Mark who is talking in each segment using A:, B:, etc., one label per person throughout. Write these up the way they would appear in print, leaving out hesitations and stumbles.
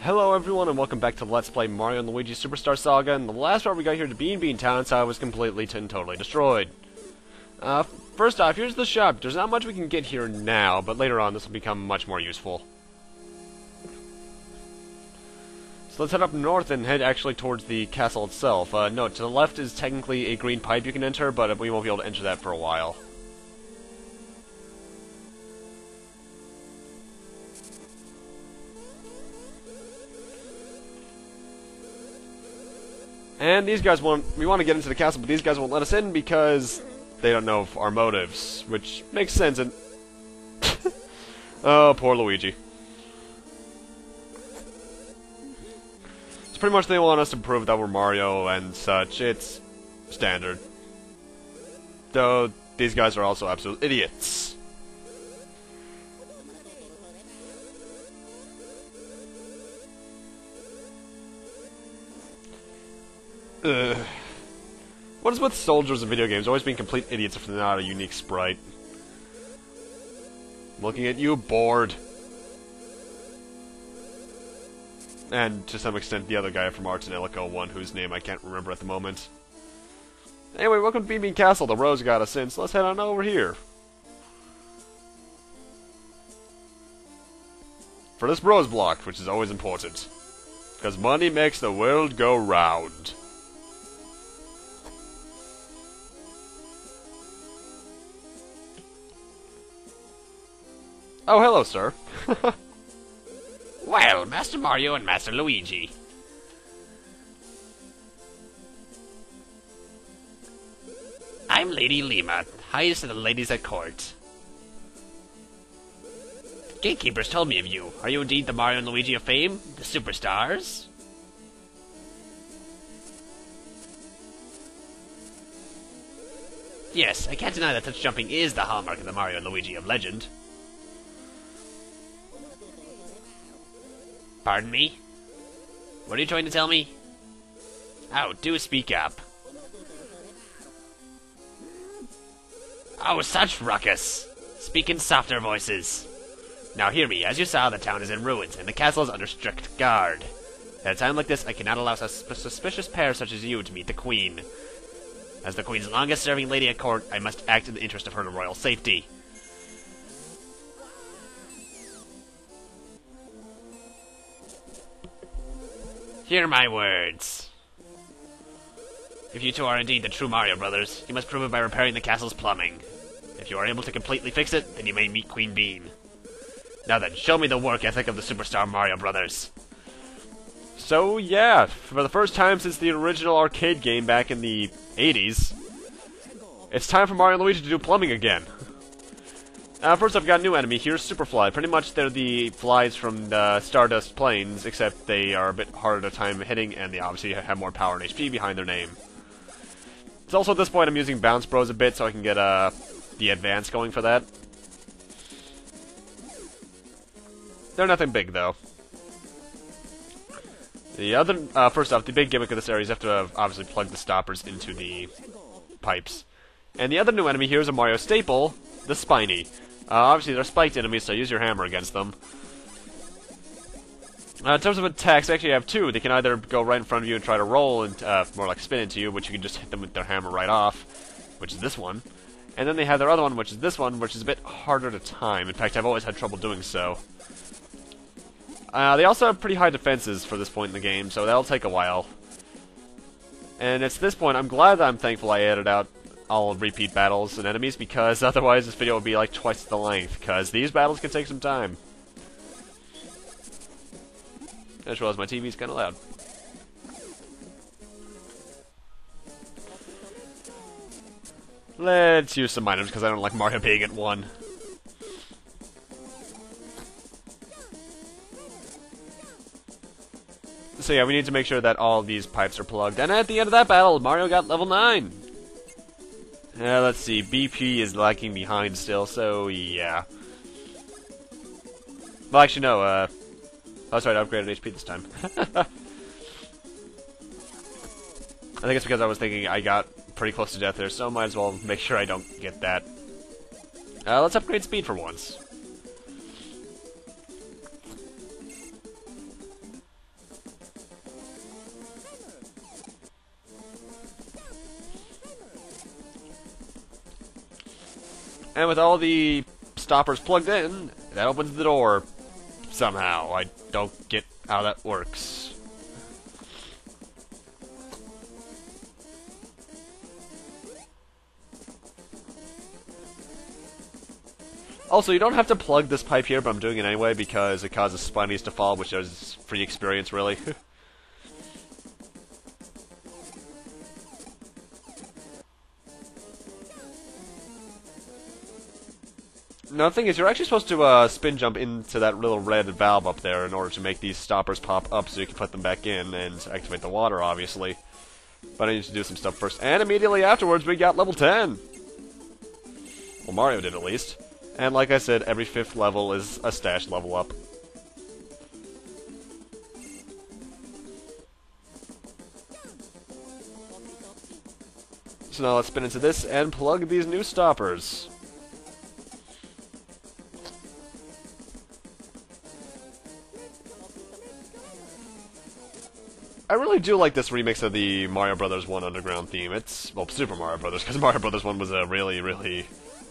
A: Hello everyone and welcome back to Let's Play Mario & Luigi Superstar Saga, and the last part we got here to Bean Town, so I was completely and totally destroyed. First off, here's the shop. There's not much we can get here now, but later on this will become much more useful. So let's head up north and head actually towards the castle itself. No, to the left is technically a green pipe you can enter, but we won't be able to enter that for a while. And these guys we want to get into the castle, but these guys won't let us in because they don't know our motives, which makes sense. And oh, poor Luigi. It's pretty much they want us to prove that we're Mario and such. It's standard. Though these guys are also absolute idiots. What is with soldiers in video games? Always being complete idiots if they're not a unique sprite. Looking at you, bored. And to some extent, the other guy from Arts and Illico, one whose name I can't remember at the moment. Anyway, welcome to Bean Castle. The Rose got us in, so let's head on over here. For this Rose block, which is always important. Because money makes the world go round. Oh, hello, sir.
B: Well, Master Mario and Master Luigi. I'm Lady Lima, highest of the ladies at court. Gatekeepers told me of you. Are you indeed the Mario and Luigi of fame? The superstars? Yes, I can't deny that touch jumping is the hallmark of the Mario and Luigi of legend. Pardon me? What are you trying to tell me? Oh, do speak up. Oh, such ruckus! Speak in softer voices. Now hear me, as you saw, the town is in ruins, and the castle is under strict guard. At a time like this, I cannot allow a suspicious pair such as you to meet the Queen. As the Queen's longest-serving lady at court, I must act in the interest of her royal safety. Hear my words. If you two are indeed the true Mario brothers, you must prove it by repairing the castle's plumbing. If you are able to completely fix it, then you may meet Queen Bean. Now then, show me the work ethic of the superstar Mario brothers.
A: So, yeah, for the first time since the original arcade game back in the 80s, it's time for Mario and Luigi to do plumbing again. First I've got a new enemy. Here's Superfly. Pretty much they're the flies from the Stardust Plains, except they are a bit harder time hitting, and they obviously have more power and HP behind their name. It's also at this point I'm using Bounce Bros a bit so I can get the advance going for that. They're nothing big, though. The other, first off, the big gimmick of this area is you have to obviously plug the stoppers into the pipes. And the other new enemy here is a Mario staple, the Spiny. Obviously, they're spiked enemies, so use your hammer against them. In terms of attacks, they actually have two. They can either go right in front of you and try to roll, and more like spin into you, which you can just hit them with their hammer right off, which is this one. And then they have their other one, which is this one, which is a bit harder to time. In fact, I've always had trouble doing so. They also have pretty high defenses for this point in the game, so that'll take a while. And it's this point, I'm glad that I'm thankful I added out all repeat battles and enemies, because otherwise this video would be like twice the length, because these battles can take some time. I just realized my TV's kind of loud. Let's use some items, because I don't like Mario being at 1. So yeah, we need to make sure that all these pipes are plugged. And at the end of that battle, Mario got level 9! Let's see, BP is lagging behind still, so yeah. Well, actually no, oh sorry, I upgraded HP this time. I think it's because I was thinking I got pretty close to death there, so might as well make sure I don't get that. Let's upgrade speed for once. And with all the stoppers plugged in, that opens the door somehow. I don't get how that works. Also, you don't have to plug this pipe here, but I'm doing it anyway because it causes Spinies to fall, which is free experience, really. Now, the thing is, you're actually supposed to spin jump into that little red valve up there in order to make these stoppers pop up so you can put them back in and activate the water, obviously. But I need to do some stuff first. And immediately afterwards, we got level 10! Well, Mario did, at least. And like I said, every 5th level is a stash level up. So now let's spin into this and plug these new stoppers. I really do like this remix of the Mario Bros. 1 Underground theme. It's, well, Super Mario Bros., because Mario Bros. 1 was a really, really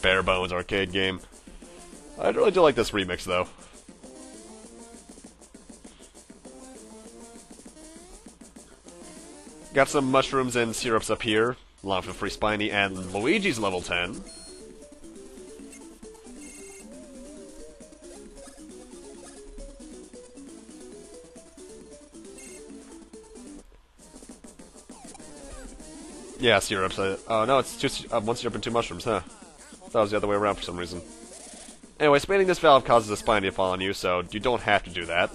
A: bare-bones arcade game. I really do like this remix, though. Got some mushrooms and syrups up here, along with Free Spiny and Luigi's level 10. Yeah, syrups. Oh no, it's just one syrup and 2 mushrooms, huh? Thought it was the other way around for some reason. Anyway, spinning this valve causes a spine to fall on you, so you don't have to do that.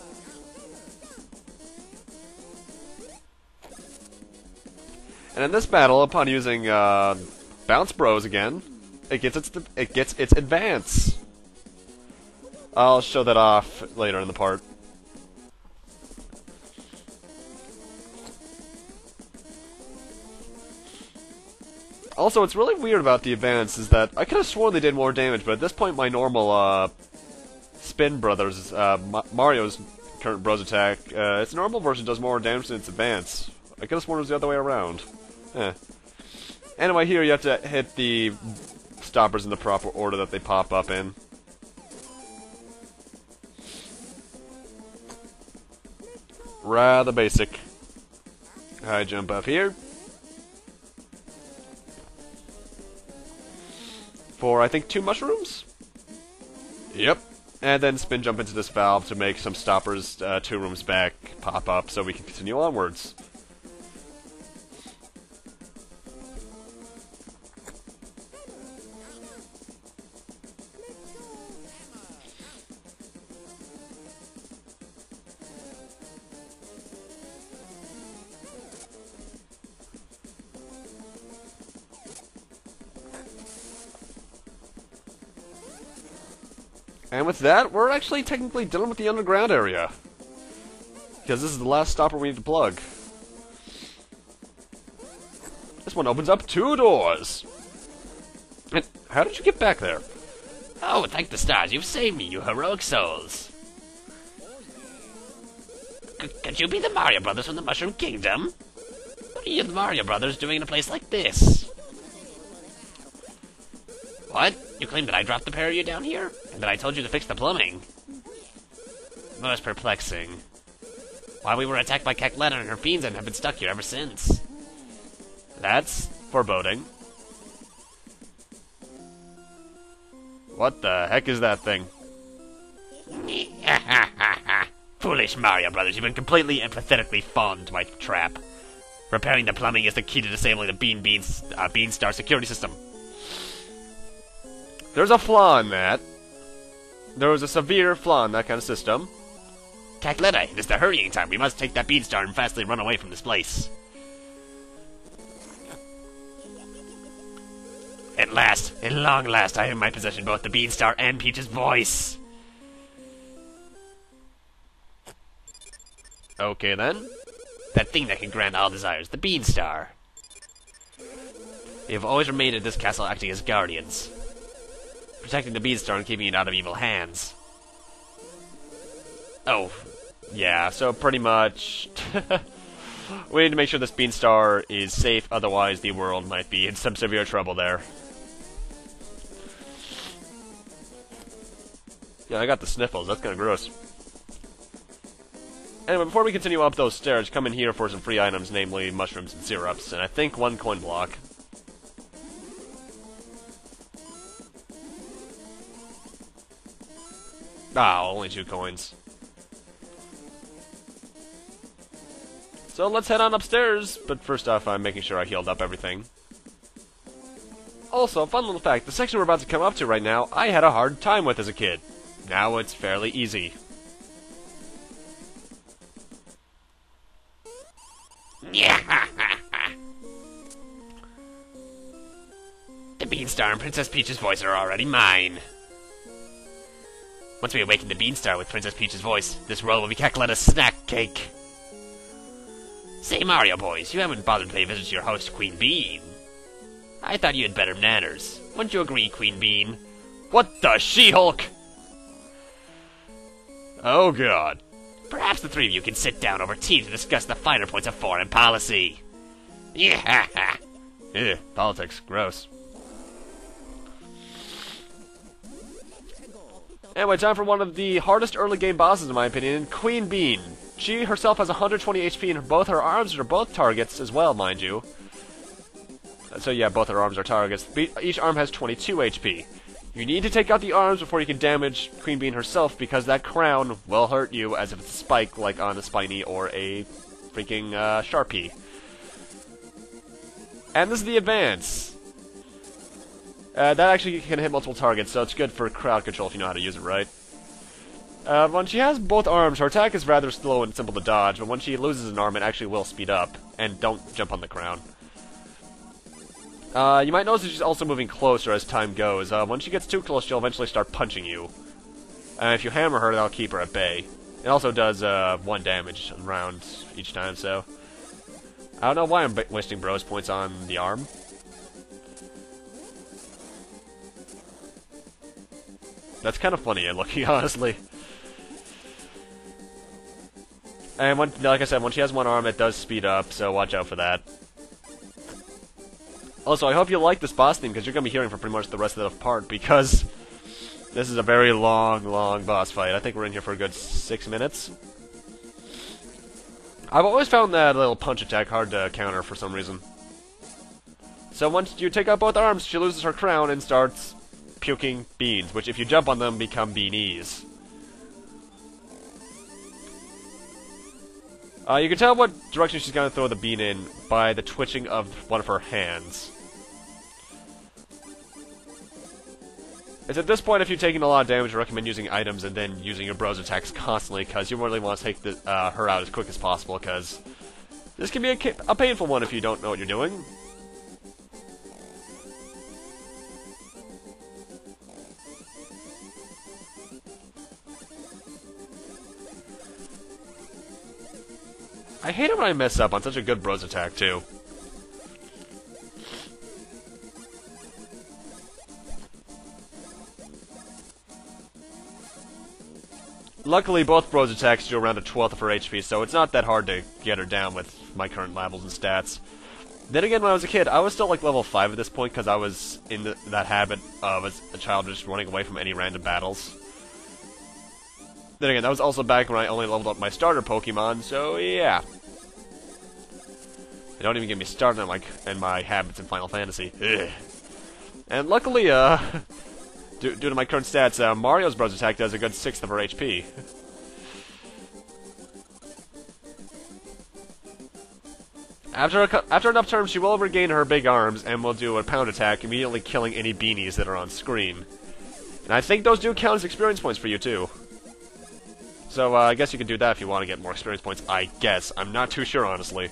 A: And in this battle, upon using Bounce Bros again, it gets its advance. I'll show that off later in the part. Also, what's really weird about the advance is that I could have sworn they did more damage, but at this point my normal Spin Brothers, Mario's current Bros attack, its normal version does more damage than its advance. I could have sworn it was the other way around. Anyway, here you have to hit the stoppers in the proper order that they pop up in. Rather basic. I jump up here. For, I think, 2 mushrooms? Yep. And then spin jump into this valve to make some stoppers 2 rooms back pop up so we can continue onwards. And with that, we're actually technically done with the underground area. Because this is the last stopper we need to plug. This one opens up 2 doors! And how did you get back there?
B: Oh, thank the stars, you've saved me, you heroic souls. Could you be the Mario Brothers from the Mushroom Kingdom? What are you the Mario Brothers doing in a place like this? What? You claim that I dropped the pair of you down here? And that I told you to fix the plumbing? Most perplexing. Why, we were attacked by Cackletta and her fiends and have been stuck here ever since.
A: That's foreboding. What the heck is that thing?
B: Foolish Mario Brothers, you've been completely and pathetically fallen into my trap. Repairing the plumbing is the key to disabling the Beanstar security system.
A: There's a flaw in that. There was a severe flaw in that kind of system.
B: Cackletta, it is the hurrying time. We must take that Beanstar and fastly run away from this place. At long last, I have in my possession both the Beanstar and Peach's voice.
A: Okay then.
B: That thing that can grant all desires, the Beanstar. They have always remained at this castle acting as guardians, protecting the Beanstar and keeping it out of evil hands.
A: Oh, yeah, so pretty much we need to make sure this Beanstar is safe, otherwise the world might be in some severe trouble there. Yeah, I got the sniffles. That's kind of gross. Anyway, before we continue up those stairs, come in here for some free items, namely mushrooms and syrups, and I think 1 coin block. Ah, only 2 coins. So let's head on upstairs, but first off, I'm making sure I healed up everything. Also, fun little fact, the section we're about to come up to right now, I had a hard time with as a kid. Now it's fairly easy.
B: The Beanstar and Princess Peach's voice are already mine. Once we awaken the Beanstar with Princess Peach's voice, this world will be cackled a snack cake. Say, Mario boys, you haven't bothered to pay a visit to your host, Queen Bean. I thought you had better manners. Wouldn't you agree, Queen Bean?
A: What the She-Hulk? Oh god.
B: Perhaps the 3 of you can sit down over tea to discuss the finer points of foreign policy. Yeah.
A: Ew, politics. Gross. Anyway, time for one of the hardest early game bosses in my opinion, Queen Bean. She herself has 120 HP and both her arms are both targets as well, mind you. So yeah, both her arms are targets. Each arm has 22 HP. You need to take out the arms before you can damage Queen Bean herself, because that crown will hurt you as if it's a spike, like on a Spiny or a freaking Sharpie. And this is the advance. That actually can hit multiple targets, so it's good for crowd control if you know how to use it right. When she has both arms, her attack is rather slow and simple to dodge, but when she loses an arm, it actually will speed up. And don't jump on the crown. You might notice that she's also moving closer as time goes. When she gets too close, she'll eventually start punching you. And if you hammer her, that'll keep her at bay. It also does 1 damage round each time, so... I don't know why I'm wasting bros points on the arm. That's kind of funny looking, honestly. And when, like I said, when she has 1 arm, it does speed up, so watch out for that. Also, I hope you like this boss theme, because you're going to be hearing for pretty much the rest of the part, because this is a very long, long boss fight. I think we're in here for a good 6 minutes. I've always found that little punch attack hard to counter for some reason. So once you take out both arms, she loses her crown and starts puking beans, which if you jump on them, become beanies. You can tell what direction she's going to throw the bean in by the twitching of one of her hands. It's at this point, if you're taking a lot of damage, I recommend using items and then using your bros attacks constantly, because you really want to take her out as quick as possible, because this can be a painful one if you don't know what you're doing. I hate it when I mess up on such a good bros attack, too. Luckily, both bros attacks do around a 12th of her HP, so it's not that hard to get her down with my current levels and stats. Then again, when I was a kid, I was still like level 5 at this point, because I was in that habit of, as a child, just running away from any random battles. Then again, that was also back when I only leveled up my starter Pokemon, so yeah. And don't even get me started on my habits in Final Fantasy. Ugh. And luckily, due to my current stats, Mario's bros attack does a good 6th of her HP. After enough turns, she will regain her big arms and will do a pound attack, immediately killing any beanies that are on screen. And I think those do count as experience points for you, too. So, I guess you can do that if you want to get more experience points, I guess. I'm not too sure, honestly.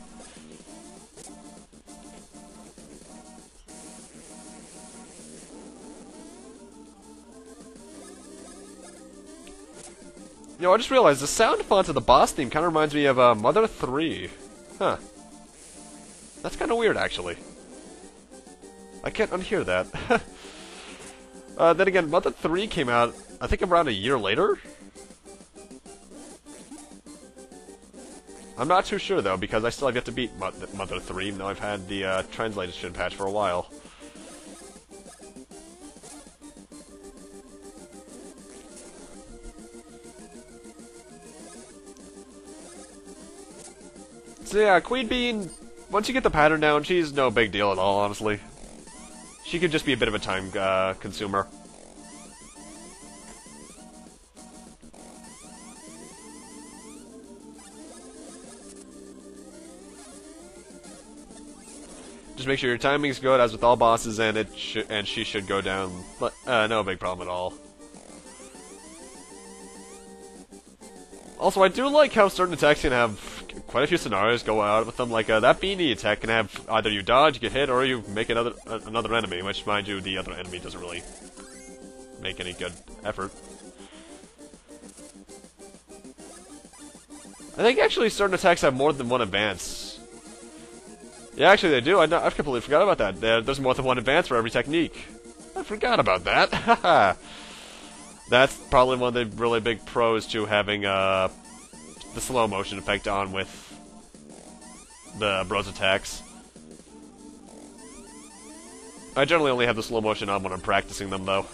A: You know, I just realized the sound font of the boss theme kind of reminds me of Mother 3. Huh. That's kind of weird, actually. I can't unhear that. Then again, Mother 3 came out, I think around a year later? I'm not too sure, though, because I still have yet to beat Mother 3, even though I've had the translation patch for a while. So yeah, Queen Bean, once you get the pattern down, she's no big deal at all, honestly. She could just be a bit of a time consumer. Just make sure your timing's good, as with all bosses, and she should go down. But no big problem at all. Also, I do like how certain attacks can have quite a few scenarios go out with them. Like that beanie attack can have either you dodge, get hit, or you make another enemy. Which, mind you, the other enemy doesn't really make any good effort. I think actually certain attacks have more than one advance. Yeah, actually they do. I completely forgot about that. There's more than one advance for every technique. I forgot about that. Haha. That's probably one of the really big pros to having the slow motion effect on with the bros attacks. I generally only have the slow motion on when I'm practicing them, though.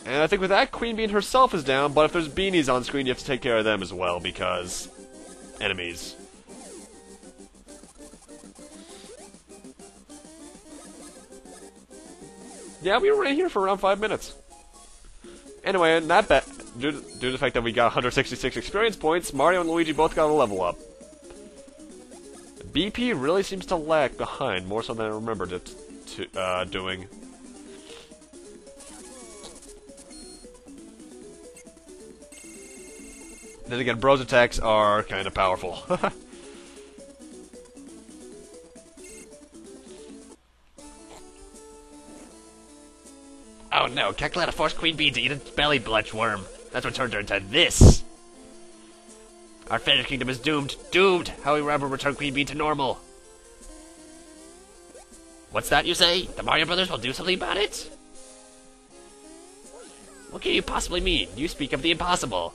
A: And I think with that, Queen Bean herself is down, but if there's beanies on screen, you have to take care of them as well, because enemies. Yeah, we were right here for around 5 minutes. Anyway, and that due to the fact that we got 166 experience points, Mario and Luigi both got a level up. BP really seems to lag behind, more so than I remembered it doing. Then again, bros attacks are kind of powerful.
B: Oh no, Calculata forced Queen Bee to eat a belly blutch worm. That's what turned her into this. Our Fairy Kingdom is doomed. Doomed! How will we ever return Queen Bee to normal? What's that you say? The Mario Brothers will do something about it? What can you possibly mean? You speak of the impossible.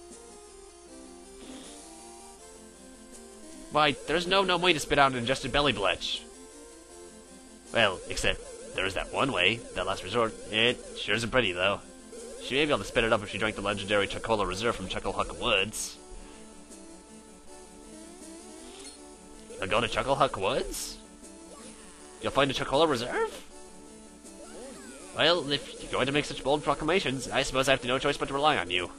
B: Why, there's no way to spit out an ingested belly blutch. Well, except there's that one way, that last resort. It sure isn't pretty, though. She may be able to spit it up if she drank the legendary Chocola Reserve from Chucklehuck Woods. You'll go to Chucklehuck Woods? You'll find a Chocola Reserve? Well, if you're going to make such bold proclamations, I suppose I have no choice but to rely on you.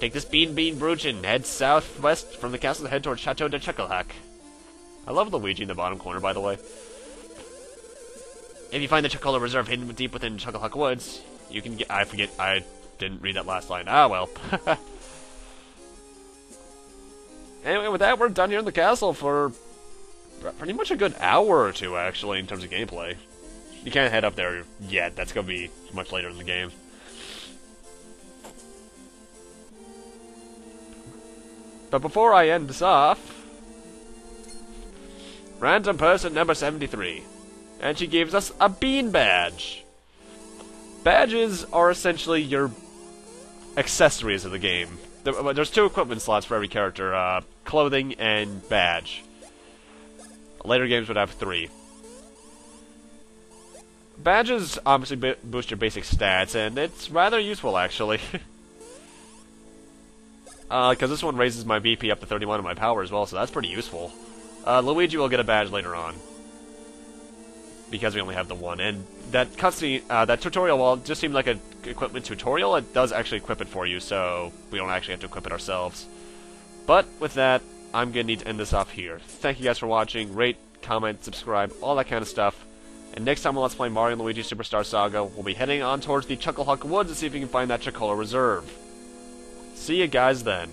B: Take this Bean Brooch and head southwest from the castle to head towards Chateau de Chucklehuck. I love Luigi in the bottom corner, by the way. If you find the Chocola Reserve hidden deep within Chucklehuck Woods, you can get... I didn't read that last line. Ah, well. Anyway, with that, we're done here in the castle for pretty much a good hour or two, actually, in terms of gameplay. You can't head up there yet. That's going to be much later in the game. But before I end this off, random person number 73. And she gives us a bean badge. Badges are essentially your accessories of the game. There's 2 equipment slots for every character, clothing and badge. Later games would have 3. Badges obviously boost your basic stats, and it's rather useful, actually. Because this one raises my BP up to 31 and my power as well, so that's pretty useful. Luigi will get a badge later on, because we only have the one. And that cutscene, that tutorial, while it just seemed like an equipment tutorial, it does actually equip it for you, so we don't actually have to equip it ourselves. But with that, I'm going to need to end this off here. Thank you guys for watching. Rate, comment, subscribe, all that kind of stuff. And next time on Let's Play Mario and Luigi Superstar Saga, we'll be heading on towards the Chucklehuck Woods to see if we can find that Chocola Reserve. See you guys then.